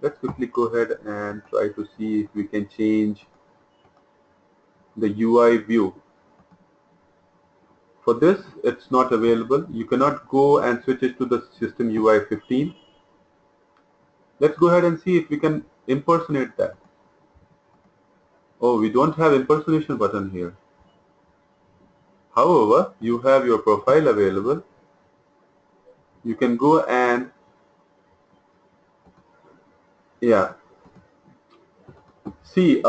Let's quickly go ahead and try to see if we can change the UI view. For this, it's not available. You cannot go and switch it to the system UI 15. Let's go ahead and see if we can impersonate that. Oh, we don't have impersonation button here. However, you have your profile available. You can go and, yeah, see,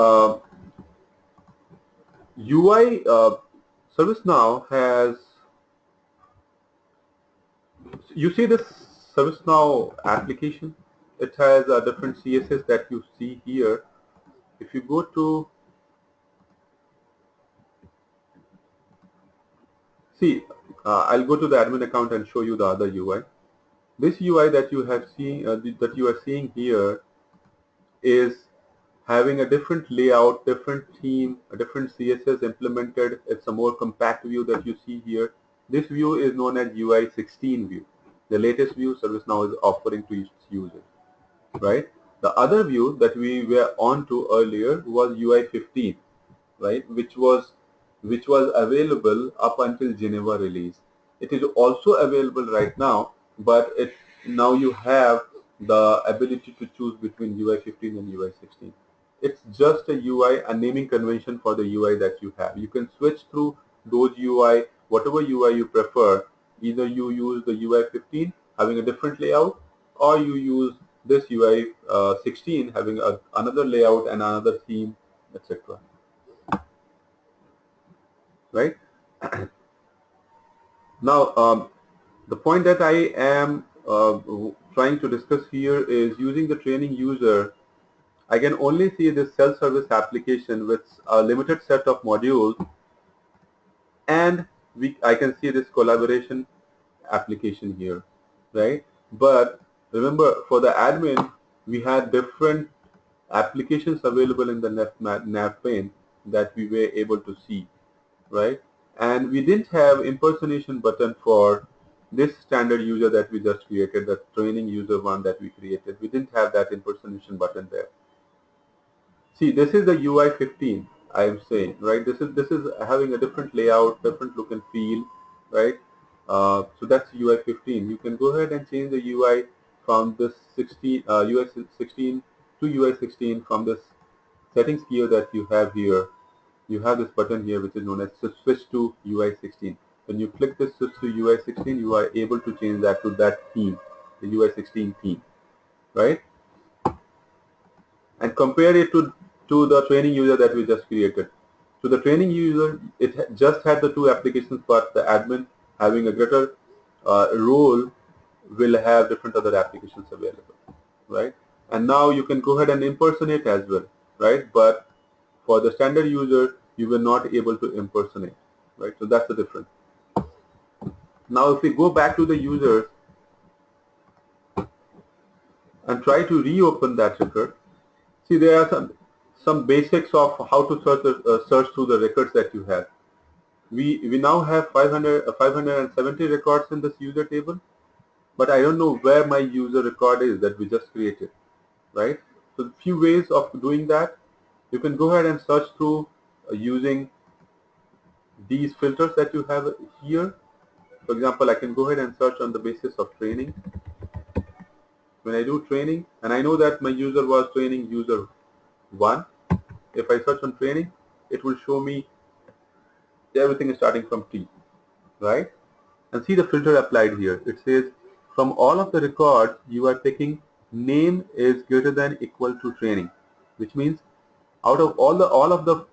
UI ServiceNow has, you see this ServiceNow application, it has a different CSS that you see here. If you go to, see, I'll go to the admin account and show you the other UI. This UI that you have seen, that you are seeing here, is having a different layout, different theme, a different CSS implemented. It's a more compact view that you see here. This view is known as UI 16 view, the latest view ServiceNow is offering to its users, right? The other view that we were on to earlier was UI 15, right, which was available up until Geneva release. It is also available right now, but now you have the ability to choose between UI 15 and UI 16. It's just a UI, a naming convention for the UI that you have. You can switch through those UI, whatever UI you prefer. Either you use the UI 15 having a different layout, or you use this UI 16 having another layout and another theme, etc. Right? Now, the point that I am trying to discuss here is using the training user. I can only see this self-service application with a limited set of modules, and I can see this collaboration application here, right? But remember, for the admin, we had different applications available in the nav pane that we were able to see, right? And we didn't have impersonation button for this standard user that we just created, the training user one that we created. We didn't have that impersonation button there. See, this is the UI 15. I'm saying, right? This is having a different layout, different look and feel, right? So that's UI 15. You can go ahead and change the UI from this 16 UI 16 to UI 16 from this settings gear that you have here. You have this button here which is known as switch to UI 16. When you click this switch to UI 16, you are able to change that to that theme, the UI 16 theme, right? And compare it to the training user that we just created. So the training user, just had the two applications, but the admin having a greater role will have different other applications available, right? And now you can go ahead and impersonate as well, right? But for the standard user, you were not able to impersonate, right? So that's the difference. Now, if we go back to the users and try to reopen that record, see there are some basics of how to search through the records that you have. We now have 570 records in this user table, but I don't know where my user record is that we just created, right? So a few ways of doing that. You can go ahead and search through using these filters that you have here. For example, I can go ahead and search on the basis of training. When I do training, and I know that my user was training user 1, if I search on training, it will show me everything is starting from T, right? And see the filter applied here. It says from all of the records you are picking name is greater than equal to training, which means out of all of the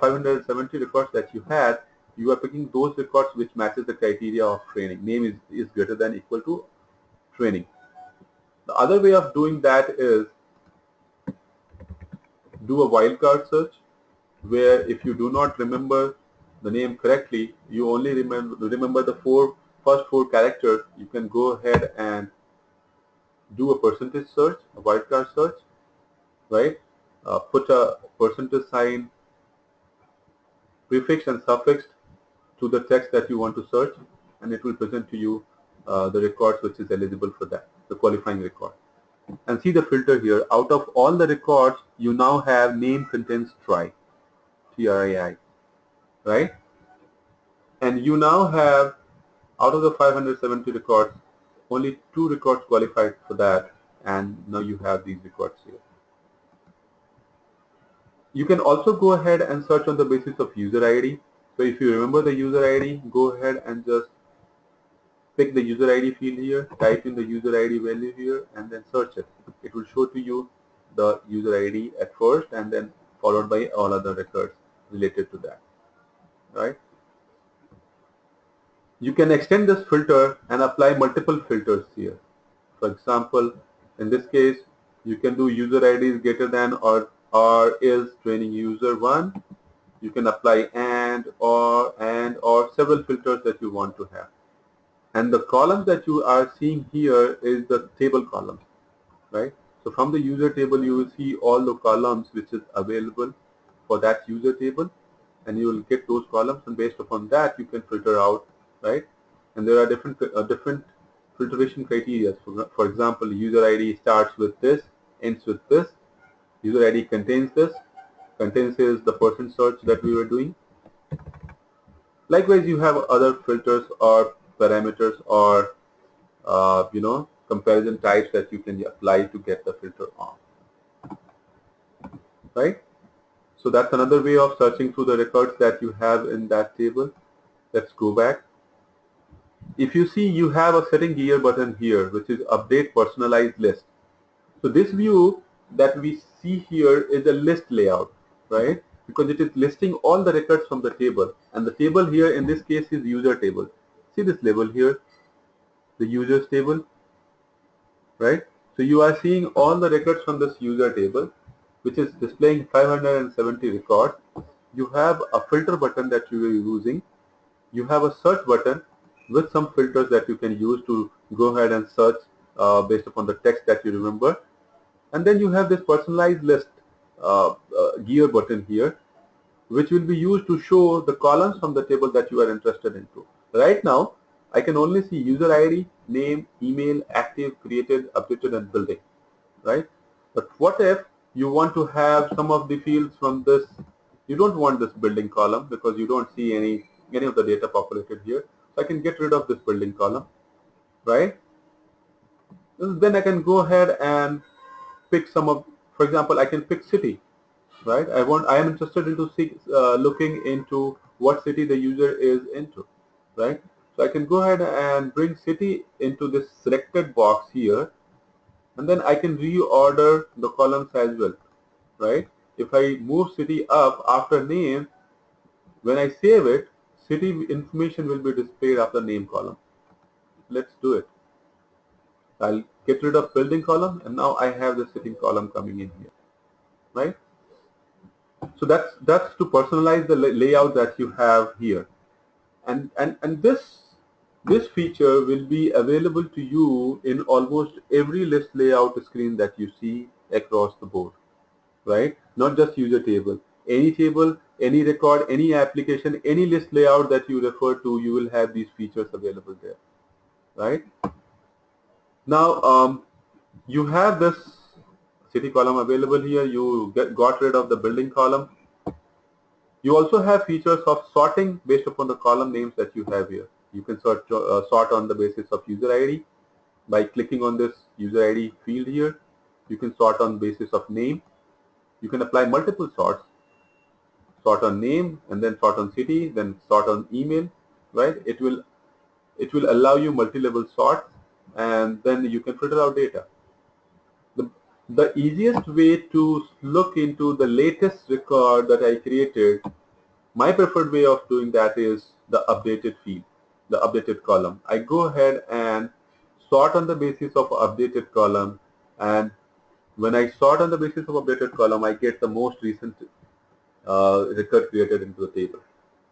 570 records that you had, you are picking those records which matches the criteria of training. Name is greater than equal to training. The other way of doing that is do a wildcard search, where if you do not remember the name correctly, you only remember the first four characters, you can go ahead and do a percentage search, a wildcard search, right? Put a percentage sign, prefix and suffix to the text that you want to search, and it will present to you the records which is eligible for that, the qualifying record. And see the filter here. Out of all the records, you now have name contains try, TRAI, right? And you now have, out of the 570 records, only 2 records qualified for that, and now you have these records here. You can also go ahead and search on the basis of user ID. So if you remember the user ID, go ahead and just pick the user ID field here, type in the user ID value here, and then search it. It will show to you the user ID at first, and then followed by all other records related to that, right? You can extend this filter and apply multiple filters here. For example, in this case, you can do user ID is greater than or is training user 1. You can apply and or several filters that you want to have. And the columns that you are seeing here is the table columns, right? So from the user table, you will see all the columns which is available for that user table, and you will get those columns, and based upon that, you can filter out, right? And there are different filtration criteria. For example, user ID starts with this, ends with this. User ID contains this. Contains is the person search that we were doing. Likewise, you have other filters or parameters or comparison types that you can apply to get the filter on, right? So that's another way of searching through the records that you have in that table. Let's go back. If you see, you have a setting gear button here, which is update personalized list. So this view that we see here is a list layout, right? Because it is listing all the records from the table, and the table here in this case is user table. See this label here, the users table, right? So you are seeing all the records from this user table, which is displaying 570 records. You have a filter button that you are using. You have a search button with some filters that you can use to go ahead and search based upon the text that you remember. And then you have this personalized list gear button here, which will be used to show the columns from the table that you are interested into. Right now, I can only see user ID, name, email, active, created, updated, and building, right? But what if you want to have some of the fields from this? You don't want this building column because you don't see any of the data populated here. So I can get rid of this building column, right? Then I can go ahead and pick some of, for example, I can pick city, right? I am interested into looking into what city the user is into, right? So I can go ahead and bring city into this selected box here, and then I can reorder the columns as well, right? If I move city up after name, when I save it, city information will be displayed after name column, Let's do it. I'll get rid of building column, and now I have the sitting column coming in here, right? So that's to personalize the layout that you have here, and this feature will be available to you in almost every list layout screen that you see across the board, right? Not just user table, any record, any application, any list layout that you refer to, you will have these features available there, right? Now, you have this city column available here. You got rid of the building column. You also have features of sorting based upon the column names that you have here. You can sort on the basis of user ID by clicking on this user ID field here. You can sort on basis of name. You can apply multiple sorts, sort on name and then sort on city, then sort on email, right? It will allow you multi-level sorts, and then you can filter out data. The, the easiest way to look into the latest record that I created, my preferred way of doing that is the updated field, the updated column. I go ahead and sort on the basis of updated column, and when I sort on the basis of updated column, I get the most recent record created into the table.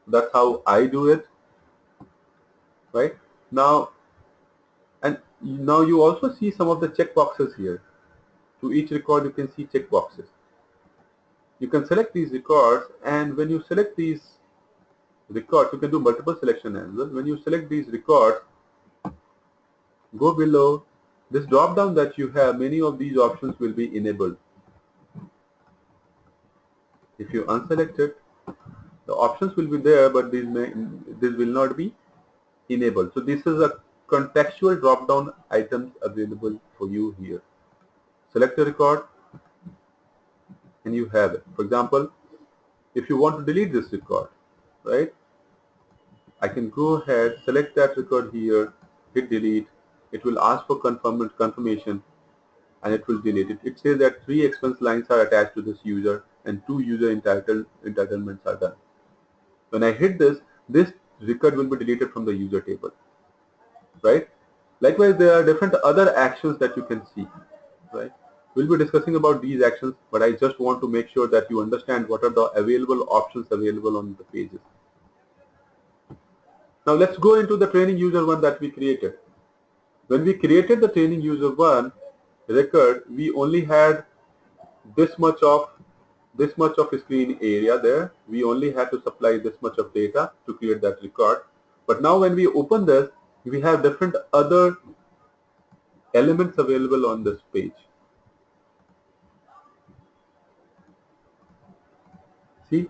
That's how I do it, right? Now, and now you also see some of the checkboxes here. To each record, you can see checkboxes. You can select these records, and when you select these records, you can do multiple selection as well. When you select these records, go below this drop down that you have, many of these options will be enabled. If you unselect it, the options will be there, but this will not be enabled. So this is a contextual drop down items available for you here. Select a record and you have it. For example, if you want to delete this record, right, I can go ahead, select that record here, hit delete. It will ask for confirmation, and it will delete it. It says that 3 expense lines are attached to this user and 2 user entitlements are done. When I hit this record will be deleted from the user table, right? Likewise, there are different other actions that you can see, right? We'll be discussing about these actions, but I just want to make sure that you understand what are the available options available on the pages. Now let's go into the training user one that we created. When we created the training user one record, we only had this much of screen area there. We only had to supply this much of data to create that record. But now when we open this, we have different other elements available on this page. See,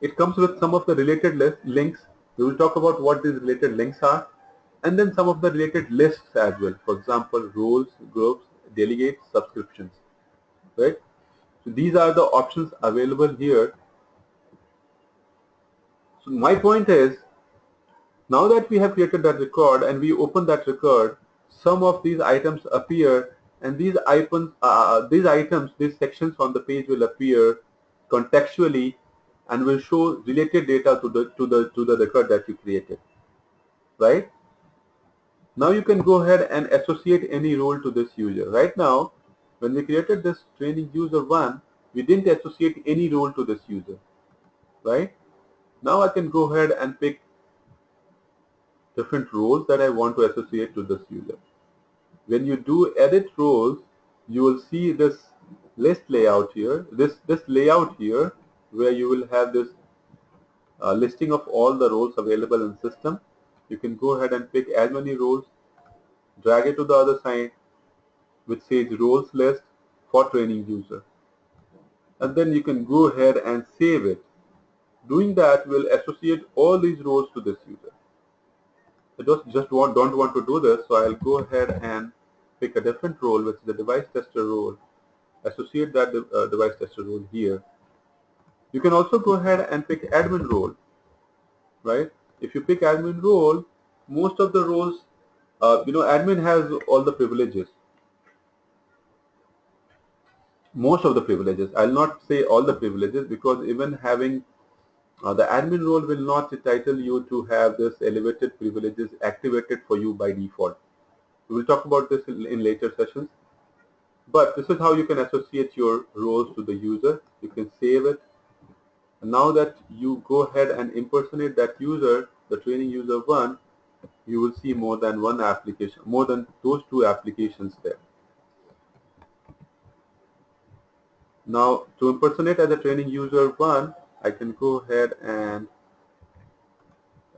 it comes with some of the related links. We will talk about what these related links are, and then some of the related lists as well. For example, roles, groups, delegates, subscriptions, right? So these are the options available here. So my point is, now that we have created that record and we open that record, some of these items appear, and these sections on the page will appear contextually and will show related data to the record that you created, right? Now you can go ahead and associate any role to this user. Right now, when we created this training user one, we didn't associate any role to this user, right? Now I can go ahead and pick different roles that I want to associate to this user. When you do edit roles, you will see this list layout here, this layout here, where you will have this listing of all the roles available in system. You can go ahead and pick as many roles, drag it to the other side, which says roles list for training user, and then you can go ahead and save it. Doing that will associate all these roles to this user. I don't want to do this, so I'll go ahead and pick a different role, which is the device tester role. Associate that device tester role here. You can also go ahead and pick admin role, right? If you pick admin role, most of the roles, admin has all the privileges. Most of the privileges. I'll not say all the privileges, because even having The admin role will not entitle you to have this elevated privileges activated for you by default. We will talk about this in later sessions. But this is how you can associate your roles to the user. You can save it. And now that you go ahead and impersonate that user, the training user 1, you will see more than one application, more than those two applications there. Now, to impersonate as a training user 1, I can go ahead and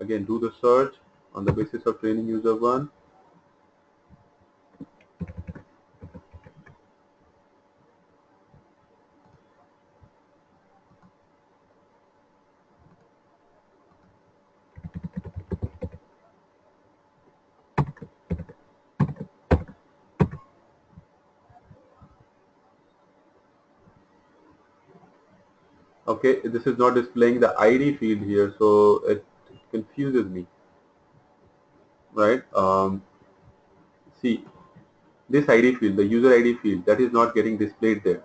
again do the search on the basis of training user 1. Okay, this is not displaying the ID field here, so it confuses me, right? See, this ID field, the user ID field, that is not getting displayed there.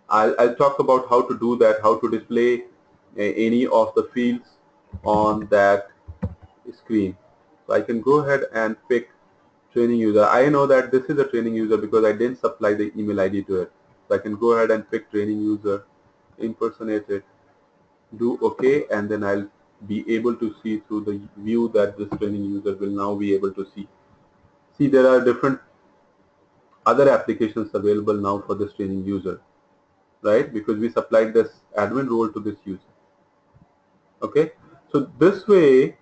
I'll talk about how to do that, how to display any of the fields on that screen. So I can go ahead and pick training user. I know that this is a training user because I didn't supply the email ID to it. So I can go ahead and pick training user, impersonate it, do OK, and then I'll be able to see through the view that this training user will now be able to see. See, there are different other applications available now for this training user, right? Because we supplied this admin role to this user. Okay, so this way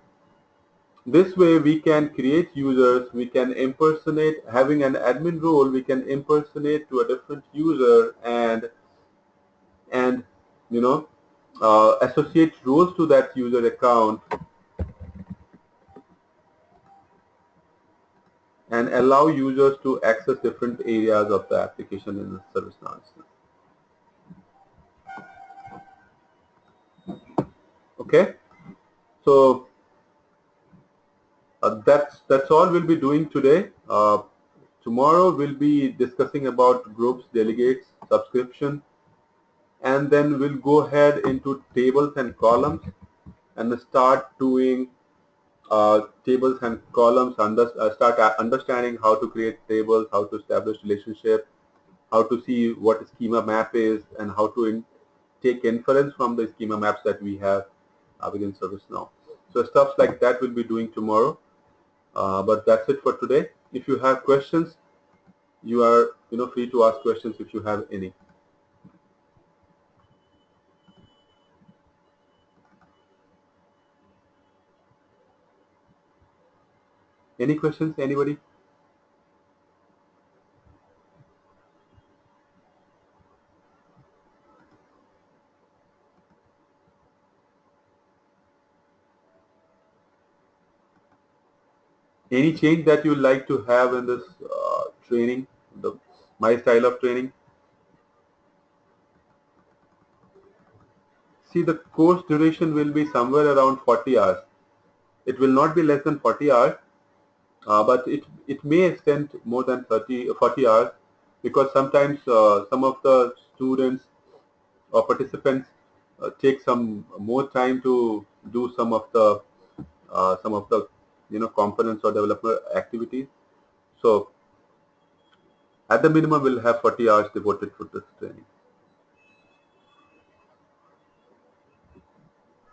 we can create users, we can impersonate, having an admin role, we can impersonate to a different user and you know associate roles to that user account and allow users to access different areas of the application in the ServiceNow instance. Okay, so that's all we'll be doing today. Tomorrow we'll be discussing about groups, delegates, subscription, and then we'll go ahead into tables and columns and start doing tables and columns, start understanding how to create tables, how to establish relationship, how to see what schema map is, and how to take inference from the schema maps that we have within ServiceNow. So stuff like that we'll be doing tomorrow. But that's it for today. If you have questions, you are free to ask questions if you have any. Any questions, anybody? Any change that you like to have in this training, my style of training? See, the course duration will be somewhere around 40 hours. It will not be less than 40 hours, but it may extend more than 40 hours because sometimes some of the students or participants take some more time to do some of the components or developer activities. So at the minimum, we'll have 40 hours devoted for this training.